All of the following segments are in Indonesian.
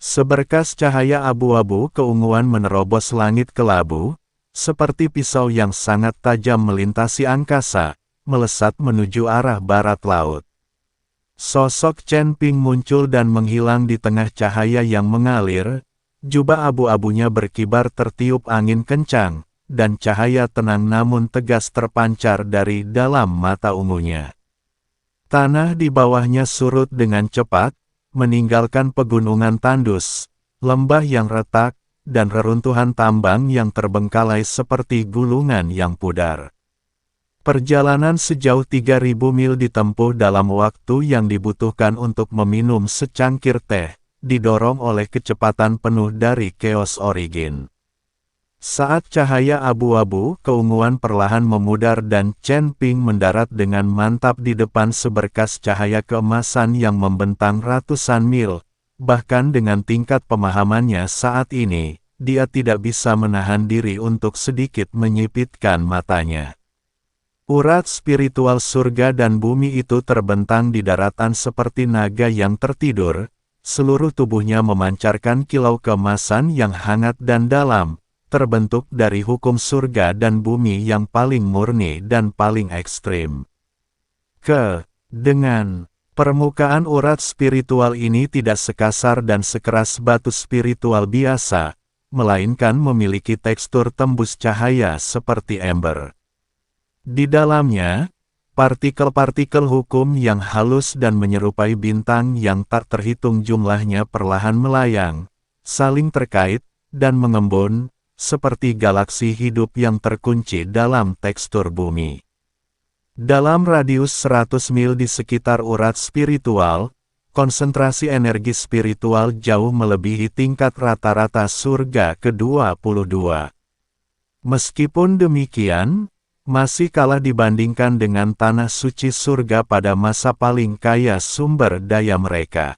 Seberkas cahaya abu-abu keunguan menerobos langit kelabu, seperti pisau yang sangat tajam melintasi angkasa, melesat menuju arah barat laut. Sosok Chen Ping muncul dan menghilang di tengah cahaya yang mengalir, jubah abu-abunya berkibar tertiup angin kencang, dan cahaya tenang namun tegas terpancar dari dalam mata ungunya. Tanah di bawahnya surut dengan cepat, meninggalkan pegunungan tandus, lembah yang retak, dan reruntuhan tambang yang terbengkalai seperti gulungan yang pudar. Perjalanan sejauh 3.000 mil ditempuh dalam waktu yang dibutuhkan untuk meminum secangkir teh, didorong oleh kecepatan penuh dari Chaos Origin. Saat cahaya abu-abu keunguan perlahan memudar dan Chen Ping mendarat dengan mantap di depan seberkas cahaya keemasan yang membentang ratusan mil, bahkan dengan tingkat pemahamannya saat ini, dia tidak bisa menahan diri untuk sedikit menyipitkan matanya. Urat spiritual surga dan bumi itu terbentang di daratan seperti naga yang tertidur, seluruh tubuhnya memancarkan kilau keemasan yang hangat dan dalam, terbentuk dari hukum surga dan bumi yang paling murni dan paling ekstrim. Dengan permukaan urat spiritual ini tidak sekasar dan sekeras batu spiritual biasa, melainkan memiliki tekstur tembus cahaya seperti ember. Di dalamnya, partikel-partikel hukum yang halus dan menyerupai bintang yang tak terhitung jumlahnya perlahan melayang, saling terkait, dan mengembun, seperti galaksi hidup yang terkunci dalam tekstur bumi. Dalam radius 100 mil di sekitar urat spiritual, konsentrasi energi spiritual jauh melebihi tingkat rata-rata surga ke-22. Meskipun demikian, masih kalah dibandingkan dengan tanah suci surga pada masa paling kaya sumber daya mereka.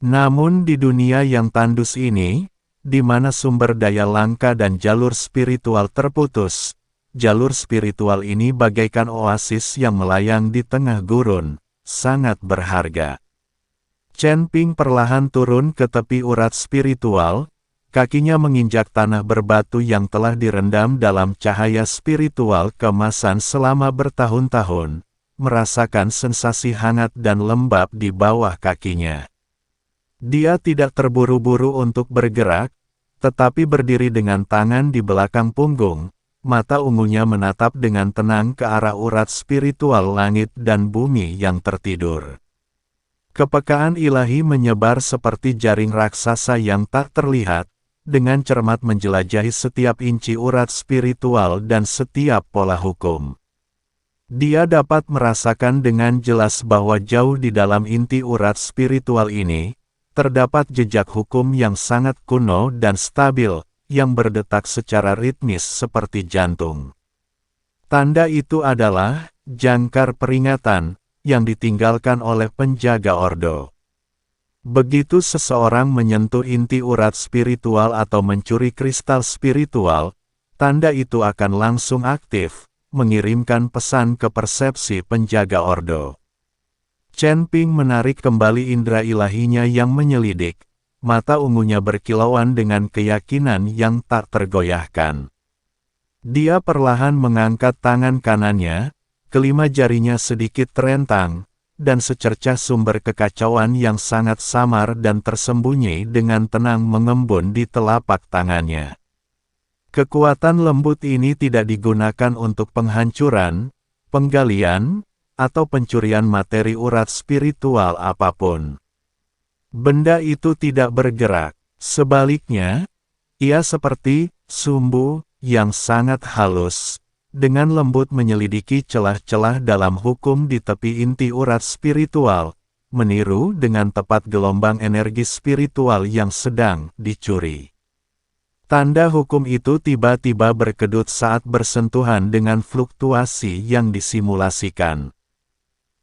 Namun di dunia yang tandus ini, di mana sumber daya langka dan jalur spiritual terputus, jalur spiritual ini bagaikan oasis yang melayang di tengah gurun, sangat berharga. Chen Ping perlahan turun ke tepi urat spiritual, kakinya menginjak tanah berbatu yang telah direndam dalam cahaya spiritual keemasan selama bertahun-tahun, merasakan sensasi hangat dan lembab di bawah kakinya. Dia tidak terburu-buru untuk bergerak, tetapi berdiri dengan tangan di belakang punggung, mata ungunya menatap dengan tenang ke arah urat spiritual langit dan bumi yang tertidur. Kepekaan ilahi menyebar seperti jaring raksasa yang tak terlihat, dengan cermat menjelajahi setiap inci urat spiritual dan setiap pola hukum. Dia dapat merasakan dengan jelas bahwa jauh di dalam inti urat spiritual ini, terdapat jejak hukum yang sangat kuno dan stabil, yang berdetak secara ritmis seperti jantung. Tanda itu adalah jangkar peringatan yang ditinggalkan oleh penjaga ordo. Begitu seseorang menyentuh inti urat spiritual atau mencuri kristal spiritual, tanda itu akan langsung aktif, mengirimkan pesan ke persepsi penjaga ordo. Chen Ping menarik kembali indera ilahinya yang menyelidik, mata ungunya berkilauan dengan keyakinan yang tak tergoyahkan. Dia perlahan mengangkat tangan kanannya, kelima jarinya sedikit terentang, dan secercah sumber kekacauan yang sangat samar dan tersembunyi dengan tenang mengembun di telapak tangannya. Kekuatan lembut ini tidak digunakan untuk penghancuran, penggalian, atau pencurian materi urat spiritual apapun. Benda itu tidak bergerak, sebaliknya, ia seperti sumbu yang sangat halus, dengan lembut menyelidiki celah-celah dalam hukum di tepi inti urat spiritual, meniru dengan tepat gelombang energi spiritual yang sedang dicuri. Tanda hukum itu tiba-tiba berkedut saat bersentuhan dengan fluktuasi yang disimulasikan.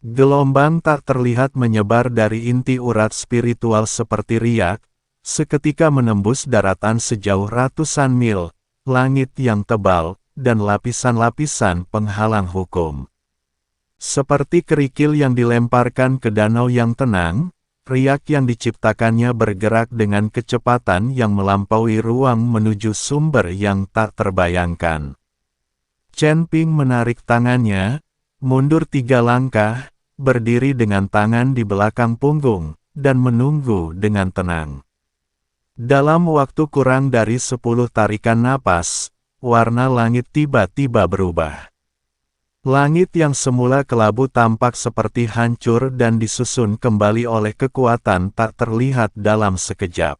Gelombang tak terlihat menyebar dari inti urat spiritual seperti riak, seketika menembus daratan sejauh ratusan mil, langit yang tebal, dan lapisan-lapisan penghalang hukum. Seperti kerikil yang dilemparkan ke danau yang tenang, riak yang diciptakannya bergerak dengan kecepatan yang melampaui ruang menuju sumber yang tak terbayangkan. Chen Ping menarik tangannya, mundur 3 langkah, berdiri dengan tangan di belakang punggung, dan menunggu dengan tenang. Dalam waktu kurang dari 10 tarikan napas, warna langit tiba-tiba berubah. Langit yang semula kelabu tampak seperti hancur dan disusun kembali oleh kekuatan tak terlihat dalam sekejap.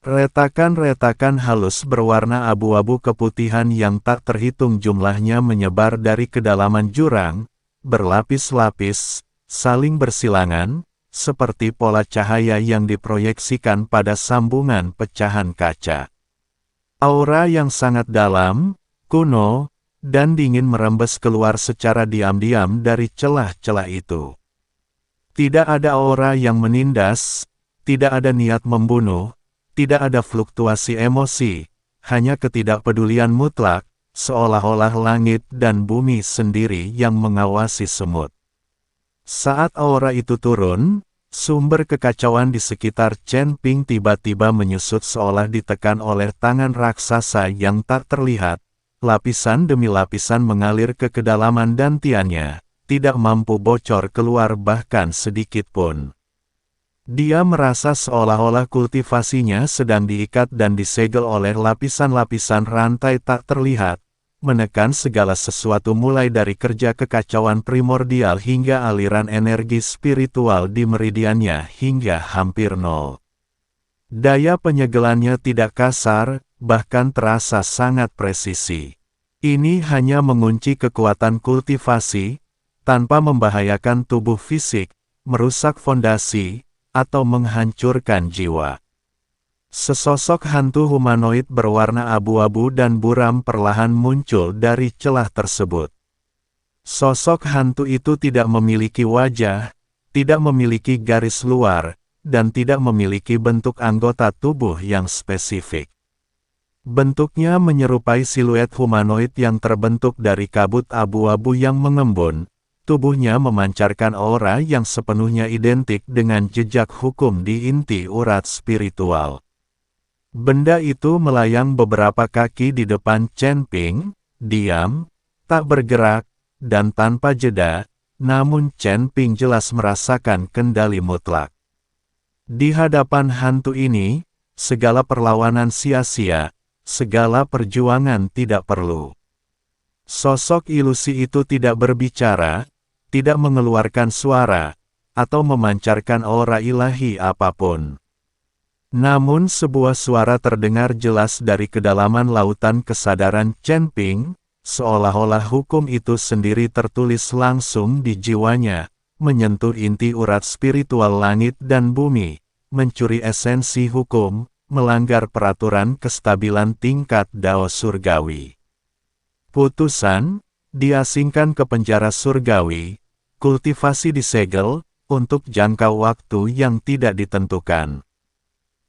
Retakan-retakan halus berwarna abu-abu keputihan yang tak terhitung jumlahnya menyebar dari kedalaman jurang, berlapis-lapis, saling bersilangan, seperti pola cahaya yang diproyeksikan pada sambungan pecahan kaca. Aura yang sangat dalam, kuno, dan dingin merembes keluar secara diam-diam dari celah-celah itu. Tidak ada aura yang menindas, tidak ada niat membunuh, tidak ada fluktuasi emosi, hanya ketidakpedulian mutlak, seolah-olah langit dan bumi sendiri yang mengawasi semut. Saat aura itu turun, sumber kekacauan di sekitar Chen Ping tiba-tiba menyusut seolah ditekan oleh tangan raksasa yang tak terlihat. Lapisan demi lapisan mengalir ke kedalaman dantiannya, tidak mampu bocor keluar bahkan sedikit pun. Dia merasa seolah-olah kultivasinya sedang diikat dan disegel oleh lapisan-lapisan rantai tak terlihat, menekan segala sesuatu mulai dari kerja kekacauan primordial hingga aliran energi spiritual di meridiannya hingga hampir nol. Daya penyegelannya tidak kasar, bahkan terasa sangat presisi. Ini hanya mengunci kekuatan kultivasi, tanpa membahayakan tubuh fisik, merusak fondasi, atau menghancurkan jiwa. Sesosok hantu humanoid berwarna abu-abu dan buram perlahan muncul dari celah tersebut. Sosok hantu itu tidak memiliki wajah, tidak memiliki garis luar, dan tidak memiliki bentuk anggota tubuh yang spesifik. Bentuknya menyerupai siluet humanoid yang terbentuk dari kabut abu-abu yang mengembun. Tubuhnya memancarkan aura yang sepenuhnya identik dengan jejak hukum di inti urat spiritual. Benda itu melayang beberapa kaki di depan Chen Ping, diam, tak bergerak, dan tanpa jeda, namun Chen Ping jelas merasakan kendali mutlak. Di hadapan hantu ini, segala perlawanan sia-sia, segala perjuangan tidak perlu. Sosok ilusi itu tidak berbicara, tidak mengeluarkan suara, atau memancarkan aura ilahi apapun. Namun sebuah suara terdengar jelas dari kedalaman lautan kesadaran Chen Ping, seolah-olah hukum itu sendiri tertulis langsung di jiwanya, menyentuh inti urat spiritual langit dan bumi, mencuri esensi hukum, melanggar peraturan kestabilan tingkat Dao Surgawi. Putusan, diasingkan ke penjara surgawi, kultivasi disegel, untuk jangka waktu yang tidak ditentukan.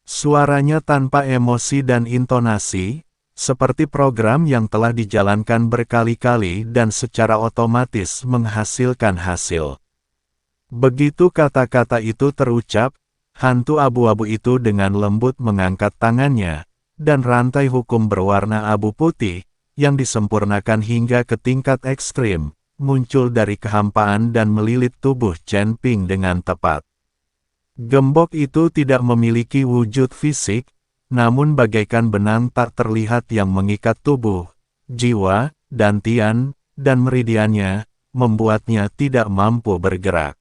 Suaranya tanpa emosi dan intonasi, seperti program yang telah dijalankan berkali-kali dan secara otomatis menghasilkan hasil. Begitu kata-kata itu terucap, hantu abu-abu itu dengan lembut mengangkat tangannya, dan rantai hukum berwarna abu putih, yang disempurnakan hingga ke tingkat ekstrim, muncul dari kehampaan dan melilit tubuh Chen Ping dengan tepat. Gembok itu tidak memiliki wujud fisik, namun bagaikan benang tak terlihat yang mengikat tubuh, jiwa, dantian, dan meridiannya, membuatnya tidak mampu bergerak.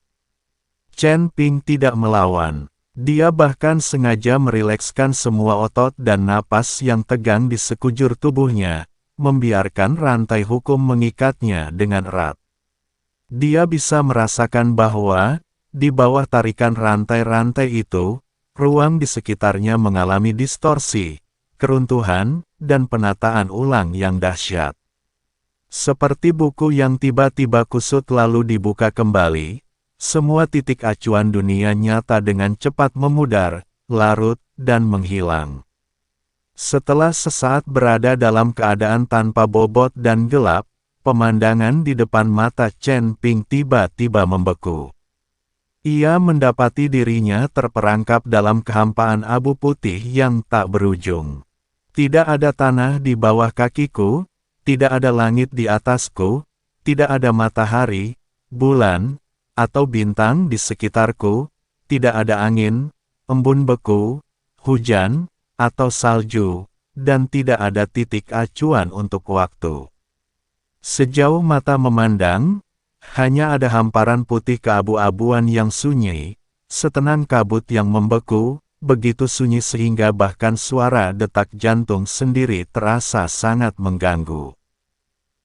Chen Ping tidak melawan. Dia bahkan sengaja merilekskan semua otot dan napas yang tegang di sekujur tubuhnya, membiarkan rantai hukum mengikatnya dengan erat. Dia bisa merasakan bahwa, di bawah tarikan rantai-rantai itu, ruang di sekitarnya mengalami distorsi, keruntuhan, dan penataan ulang yang dahsyat. Seperti buku yang tiba-tiba kusut lalu dibuka kembali, semua titik acuan dunia nyata dengan cepat memudar, larut, dan menghilang. Setelah sesaat berada dalam keadaan tanpa bobot dan gelap, pemandangan di depan mata Chen Ping tiba-tiba membeku. Ia mendapati dirinya terperangkap dalam kehampaan abu putih yang tak berujung. Tidak ada tanah di bawah kakiku, tidak ada langit di atasku, tidak ada matahari, bulan, atau bintang di sekitarku, tidak ada angin, embun beku, hujan, atau salju, dan tidak ada titik acuan untuk waktu. Sejauh mata memandang, hanya ada hamparan putih keabu-abuan yang sunyi, setenang kabut yang membeku, begitu sunyi sehingga bahkan suara detak jantung sendiri terasa sangat mengganggu.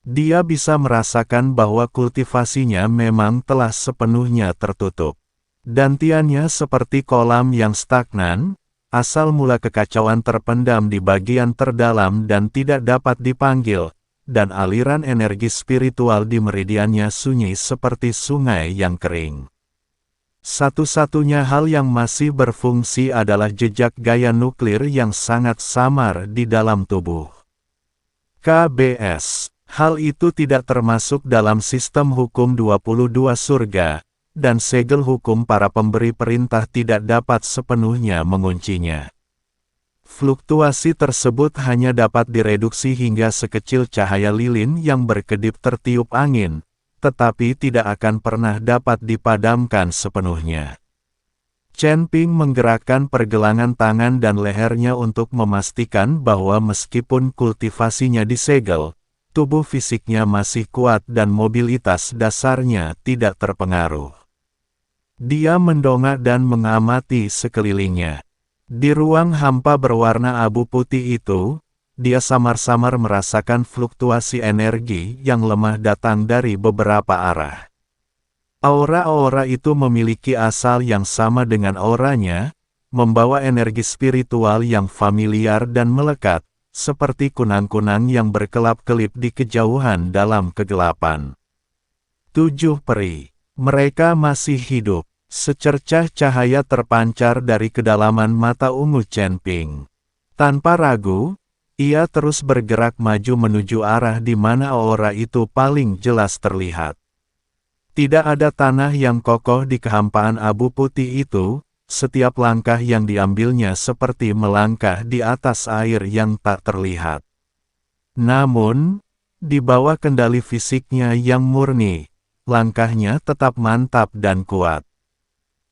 Dia bisa merasakan bahwa kultivasinya memang telah sepenuhnya tertutup. Dantiannya seperti kolam yang stagnan, asal mula kekacauan terpendam di bagian terdalam dan tidak dapat dipanggil, dan aliran energi spiritual di meridiannya sunyi seperti sungai yang kering. Satu-satunya hal yang masih berfungsi adalah jejak gaya nuklir yang sangat samar di dalam tubuh. KBS. Hal itu tidak termasuk dalam sistem hukum 22 surga, dan segel hukum para pemberi perintah tidak dapat sepenuhnya menguncinya. Fluktuasi tersebut hanya dapat direduksi hingga sekecil cahaya lilin yang berkedip tertiup angin, tetapi tidak akan pernah dapat dipadamkan sepenuhnya. Chen Ping menggerakkan pergelangan tangan dan lehernya untuk memastikan bahwa meskipun kultivasinya disegel, tubuh fisiknya masih kuat dan mobilitas dasarnya tidak terpengaruh. Dia mendongak dan mengamati sekelilingnya. Di ruang hampa berwarna abu putih itu, dia samar-samar merasakan fluktuasi energi yang lemah datang dari beberapa arah. Aura-aura itu memiliki asal yang sama dengan auranya, membawa energi spiritual yang familiar dan melekat, seperti kunang-kunang yang berkelap-kelip di kejauhan dalam kegelapan. 7 peri. Mereka masih hidup. Secercah cahaya terpancar dari kedalaman mata ungu Chen Ping. Tanpa ragu, ia terus bergerak maju menuju arah di mana aura itu paling jelas terlihat. Tidak ada tanah yang kokoh di kehampaan abu putih itu, setiap langkah yang diambilnya seperti melangkah di atas air yang tak terlihat. Namun, di bawah kendali fisiknya yang murni, langkahnya tetap mantap dan kuat.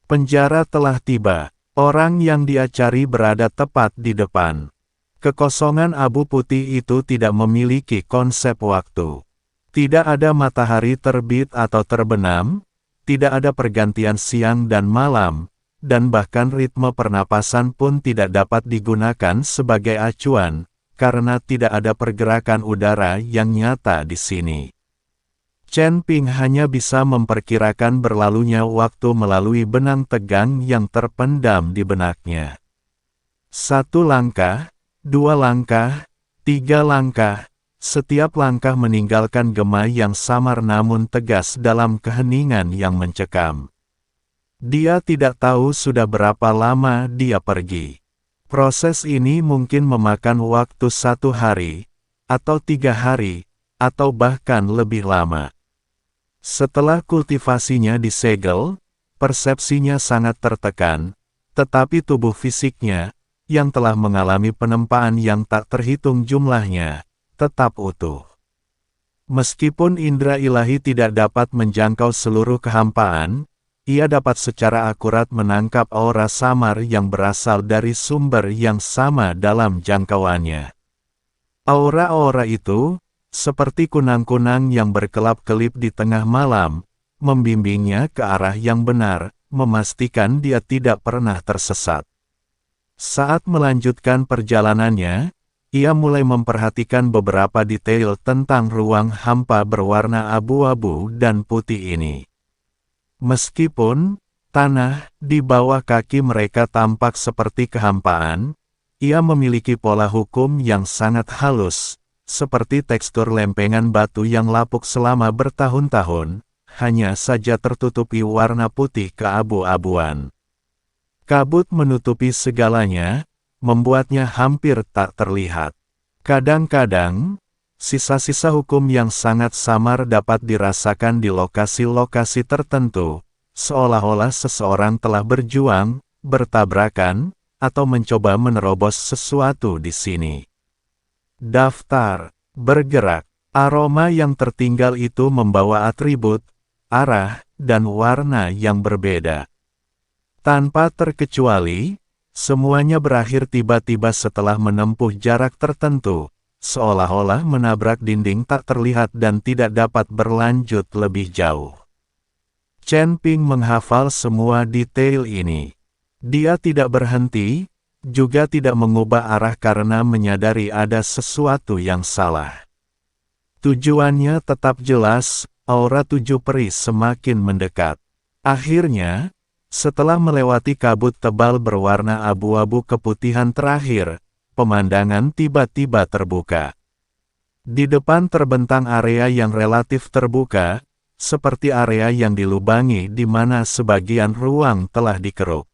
Penjara telah tiba, orang yang dia cari berada tepat di depan. Kekosongan abu putih itu tidak memiliki konsep waktu. Tidak ada matahari terbit atau terbenam, tidak ada pergantian siang dan malam, dan bahkan ritme pernapasan pun tidak dapat digunakan sebagai acuan, karena tidak ada pergerakan udara yang nyata di sini. Chen Ping hanya bisa memperkirakan berlalunya waktu melalui benang tegang yang terpendam di benaknya. 1 langkah, 2 langkah, 3 langkah, setiap langkah meninggalkan gema yang samar namun tegas dalam keheningan yang mencekam. Dia tidak tahu sudah berapa lama dia pergi. Proses ini mungkin memakan waktu 1 hari, atau 3 hari, atau bahkan lebih lama. Setelah kultivasinya disegel, persepsinya sangat tertekan, tetapi tubuh fisiknya, yang telah mengalami penempaan yang tak terhitung jumlahnya, tetap utuh. Meskipun indera ilahi tidak dapat menjangkau seluruh kehampaan, ia dapat secara akurat menangkap aura samar yang berasal dari sumber yang sama dalam jangkauannya. Aura-aura itu, seperti kunang-kunang yang berkelap-kelip di tengah malam, membimbingnya ke arah yang benar, memastikan dia tidak pernah tersesat. Saat melanjutkan perjalanannya, ia mulai memperhatikan beberapa detail tentang ruang hampa berwarna abu-abu dan putih ini. Meskipun tanah di bawah kaki mereka tampak seperti kehampaan, ia memiliki pola hukum yang sangat halus, seperti tekstur lempengan batu yang lapuk selama bertahun-tahun, hanya saja tertutupi warna putih keabu-abuan. Kabut menutupi segalanya, membuatnya hampir tak terlihat. Kadang-kadang, sisa-sisa hukum yang sangat samar dapat dirasakan di lokasi-lokasi tertentu, seolah-olah seseorang telah berjuang, bertabrakan, atau mencoba menerobos sesuatu di sini. Daftar bergerak. Aroma yang tertinggal itu membawa atribut, arah, dan warna yang berbeda. Tanpa terkecuali, semuanya berakhir tiba-tiba setelah menempuh jarak tertentu, seolah-olah menabrak dinding tak terlihat dan tidak dapat berlanjut lebih jauh. Chen Ping menghafal semua detail ini. Dia tidak berhenti, juga tidak mengubah arah karena menyadari ada sesuatu yang salah. Tujuannya tetap jelas, aura tujuh peri semakin mendekat. Akhirnya, setelah melewati kabut tebal berwarna abu-abu keputihan terakhir, pemandangan tiba-tiba terbuka. Di depan terbentang area yang relatif terbuka, seperti area yang dilubangi di mana sebagian ruang telah dikeruk.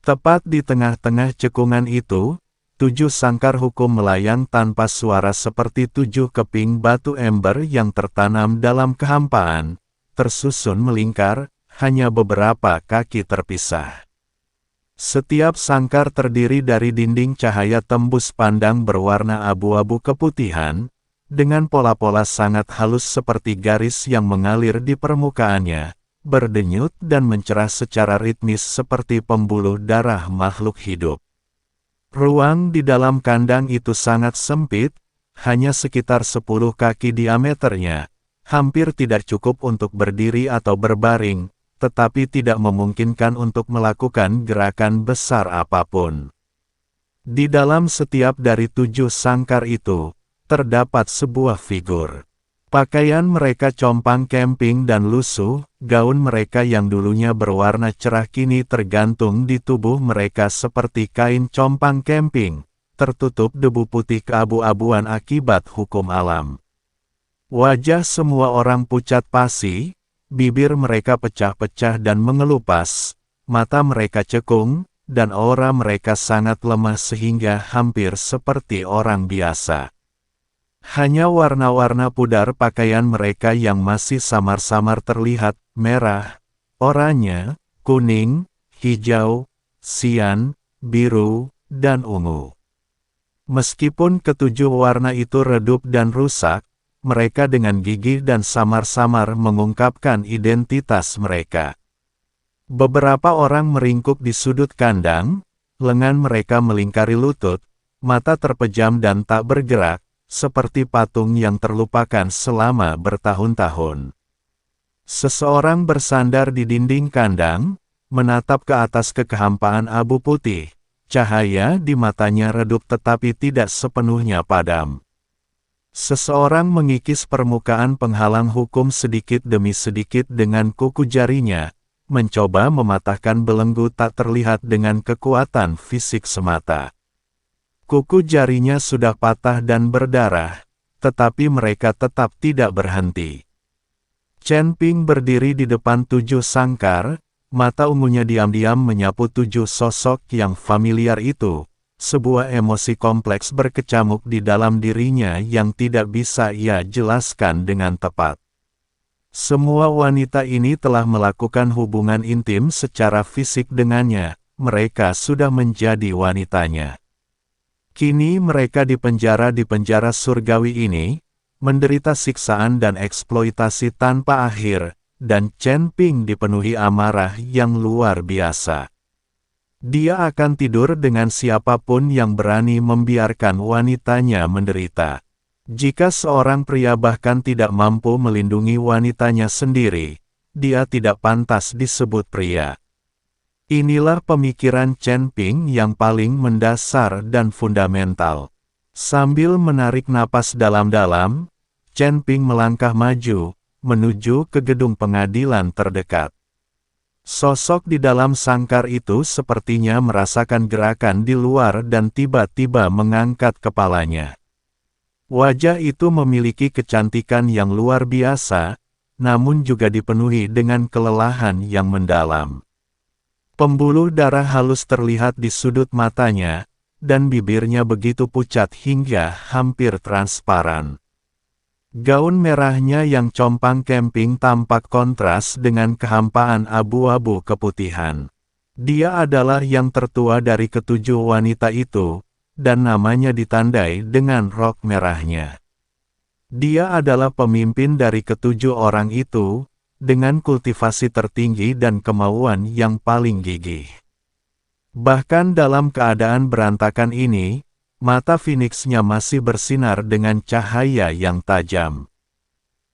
Tepat di tengah-tengah cekungan itu, 7 sangkar hukum melayang tanpa suara seperti 7 keping batu ember yang tertanam dalam kehampaan, tersusun melingkar, hanya beberapa kaki terpisah. Setiap sangkar terdiri dari dinding cahaya tembus pandang berwarna abu-abu keputihan, dengan pola-pola sangat halus seperti garis yang mengalir di permukaannya, berdenyut dan mencerah secara ritmis seperti pembuluh darah makhluk hidup. Ruang di dalam kandang itu sangat sempit, hanya sekitar 10 kaki diameternya, hampir tidak cukup untuk berdiri atau berbaring, tetapi tidak memungkinkan untuk melakukan gerakan besar apapun. Di dalam setiap dari 7 sangkar itu, terdapat sebuah figur. Pakaian mereka compang camping dan lusuh, gaun mereka yang dulunya berwarna cerah kini tergantung di tubuh mereka seperti kain compang camping, tertutup debu putih keabu-abuan akibat hukum alam. Wajah semua orang pucat pasi, bibir mereka pecah-pecah dan mengelupas, mata mereka cekung, dan aura mereka sangat lemah sehingga hampir seperti orang biasa. Hanya warna-warna pudar pakaian mereka yang masih samar-samar terlihat, merah, oranye, kuning, hijau, sian, biru, dan ungu. Meskipun ketujuh warna itu redup dan rusak, mereka dengan gigih dan samar-samar mengungkapkan identitas mereka. Beberapa orang meringkuk di sudut kandang, lengan mereka melingkari lutut, mata terpejam dan tak bergerak, seperti patung yang terlupakan selama bertahun-tahun. Seseorang bersandar di dinding kandang, menatap ke atas ke kehampaan abu putih, cahaya di matanya redup tetapi tidak sepenuhnya padam. Seseorang mengikis permukaan penghalang hukum sedikit demi sedikit dengan kuku jarinya, mencoba mematahkan belenggu tak terlihat dengan kekuatan fisik semata. Kuku jarinya sudah patah dan berdarah, tetapi mereka tetap tidak berhenti. Chen Ping berdiri di depan 7 sangkar, mata ungunya diam-diam menyapu 7 sosok yang familiar itu. Sebuah emosi kompleks berkecamuk di dalam dirinya yang tidak bisa ia jelaskan dengan tepat. Semua wanita ini telah melakukan hubungan intim secara fisik dengannya, mereka sudah menjadi wanitanya. Kini mereka di penjara surgawi ini, menderita siksaan dan eksploitasi tanpa akhir, dan Chen Ping dipenuhi amarah yang luar biasa. Dia akan tidur dengan siapapun yang berani membiarkan wanitanya menderita. Jika seorang pria bahkan tidak mampu melindungi wanitanya sendiri, dia tidak pantas disebut pria. Inilah pemikiran Chen Ping yang paling mendasar dan fundamental. Sambil menarik napas dalam-dalam, Chen Ping melangkah maju, menuju ke gedung pengadilan terdekat. Sosok di dalam sangkar itu sepertinya merasakan gerakan di luar dan tiba-tiba mengangkat kepalanya. Wajah itu memiliki kecantikan yang luar biasa, namun juga dipenuhi dengan kelelahan yang mendalam. Pembuluh darah halus terlihat di sudut matanya, dan bibirnya begitu pucat hingga hampir transparan. Gaun merahnya yang compang-camping tampak kontras dengan kehampaan abu-abu keputihan. Dia adalah yang tertua dari ketujuh wanita itu, dan namanya ditandai dengan rok merahnya. Dia adalah pemimpin dari ketujuh orang itu, dengan kultivasi tertinggi dan kemauan yang paling gigih. Bahkan dalam keadaan berantakan ini, mata Phoenix-nya masih bersinar dengan cahaya yang tajam.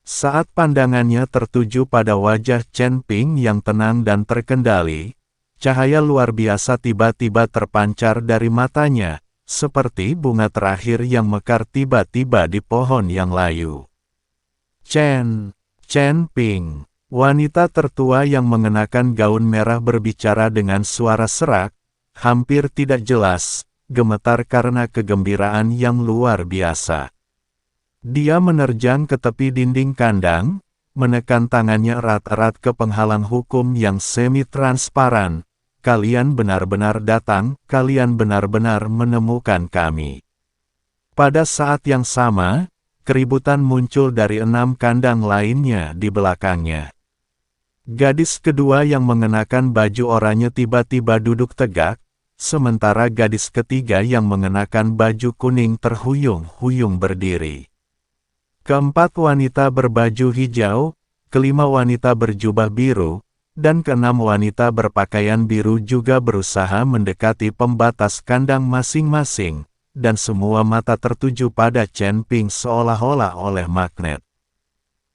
Saat pandangannya tertuju pada wajah Chen Ping yang tenang dan terkendali, cahaya luar biasa tiba-tiba terpancar dari matanya, seperti bunga terakhir yang mekar tiba-tiba di pohon yang layu. Chen Ping, wanita tertua yang mengenakan gaun merah berbicara dengan suara serak, hampir tidak jelas, gemetar karena kegembiraan yang luar biasa. Dia menerjang ke tepi dinding kandang, menekan tangannya erat-erat ke penghalang hukum yang semi-transparan. Kalian benar-benar datang, kalian benar-benar menemukan kami. Pada saat yang sama, keributan muncul dari 6 kandang lainnya di belakangnya. Gadis kedua yang mengenakan baju oranye tiba-tiba duduk tegak, sementara gadis ketiga yang mengenakan baju kuning terhuyung-huyung berdiri. Keempat wanita berbaju hijau, kelima wanita berjubah biru, dan keenam wanita berpakaian biru juga berusaha mendekati pembatas kandang masing-masing, dan semua mata tertuju pada Chen Ping seolah-olah oleh magnet.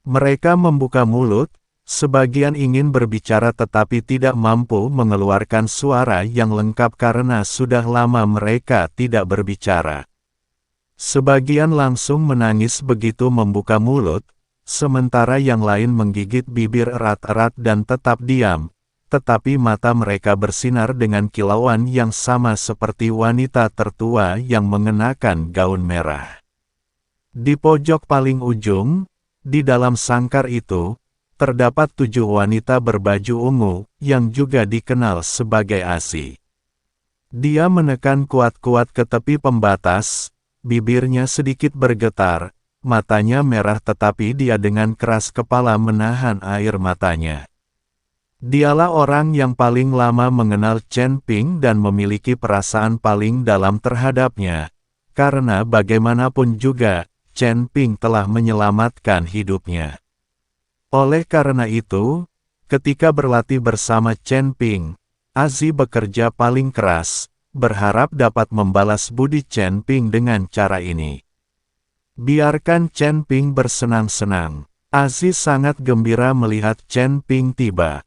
Mereka membuka mulut, sebagian ingin berbicara tetapi tidak mampu mengeluarkan suara yang lengkap karena sudah lama mereka tidak berbicara. Sebagian langsung menangis begitu membuka mulut, sementara yang lain menggigit bibir erat-erat dan tetap diam, tetapi mata mereka bersinar dengan kilauan yang sama seperti wanita tertua yang mengenakan gaun merah. Di pojok paling ujung, di dalam sangkar itu, terdapat 7 wanita berbaju ungu, yang juga dikenal sebagai Asi. Dia menekan kuat-kuat ke tepi pembatas, bibirnya sedikit bergetar, matanya merah tetapi dia dengan keras kepala menahan air matanya. Dialah orang yang paling lama mengenal Chen Ping dan memiliki perasaan paling dalam terhadapnya, karena bagaimanapun juga, Chen Ping telah menyelamatkan hidupnya. Oleh karena itu, ketika berlatih bersama Chen Ping, Azi bekerja paling keras, berharap dapat membalas budi Chen Ping dengan cara ini. Biarkan Chen Ping bersenang-senang. Azi sangat gembira melihat Chen Ping tiba.